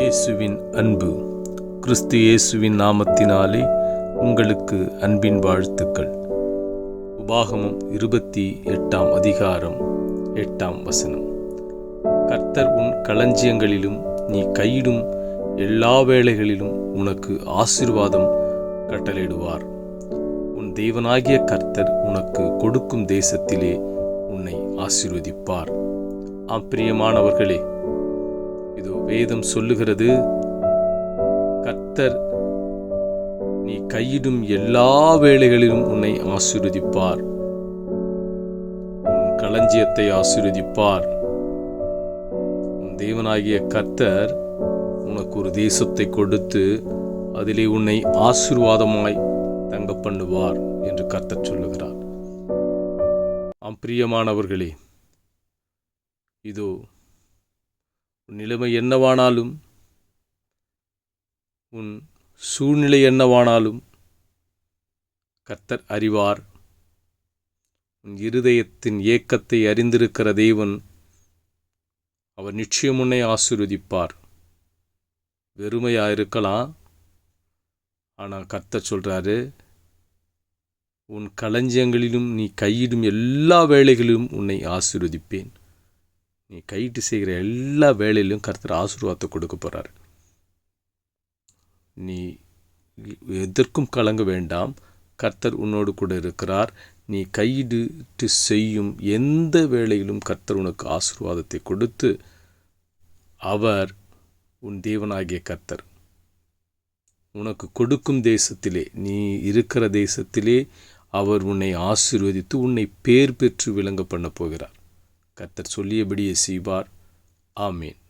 இயேசுவின் அன்பு. கிறிஸ்து இயேசுவின் நாமத்தினாலே உங்களுக்கு அன்பின் வாழ்த்துக்கள். உபாகமம் 28 அதிகாரம் 8 கர்த்தர் உன் களஞ்சியங்களிலும் நீ கையிடும் எல்லா வேளைகளிலும் உனக்கு ஆசீர்வாதம் கட்டளையிடுவார். உன் தேவனாகிய கர்த்தர் உனக்கு கொடுக்கும் தேசத்திலே உன்னை ஆசீர்வதிப்பார். பிரியமானவர்களே, இதோ வேதம் சொல்லுகிறது, கர்த்தர் நீ கையிடும் எல்லா வேளைகளிலும் உன்னை ஆசீர்வதிப்பார், உன் களஞ்சியத்தை ஆசீர்வதிப்பார். உன் தேவனாகிய கர்த்தர் உனக்கு ஒரு தேசத்தை கொடுத்து அதிலே உன்னை ஆசீர்வாதமாய் தங்க பண்ணுவார் என்று கர்த்தர் சொல்லுகிறார். பிரியமானவர்களே, இதோ உன் நிலைமை என்னவானாலும், உன் சூழ்நிலை என்னவானாலும் கர்த்தர் அறிவார். உன் இருதயத்தின் ஏக்கத்தை அறிந்திருக்கிற தேவன், அவர் நிச்சயம் உன்னை ஆசீர்வதிப்பார். வெறுமையாயிருக்கலாம், ஆனால் கர்த்தர் சொல்றாரு, உன் களஞ்சியங்களிலும் நீ கையிடும் எல்லா வேளைகளிலும் உன்னை ஆசீர்வதிப்பேன். நீ கையிட்டு செய்கிற எல்லா வேலையிலும் கர்த்தர் ஆசீர்வாதத்தை கொடுக்க போறார். நீ எதற்கும் கலங்க வேண்டாம், கர்த்தர் உன்னோடு கூட இருக்கிறார். நீ கையிட்டு செய்யும் எந்த வேளையிலும் கர்த்தர் உனக்கு ஆசீர்வாதத்தை கொடுத்து, அவர் உன் தேவனாகிய கர்த்தர் உனக்கு கொடுக்கும் தேசத்திலே, நீ இருக்கிற தேசத்திலே அவர் உன்னை ஆசீர்வதித்து உன்னை பேர் பெற்று விளங்க பண்ண போகிறார். கர்த்தர் சொல்லியபடியே செய்வார். ஆமேன்.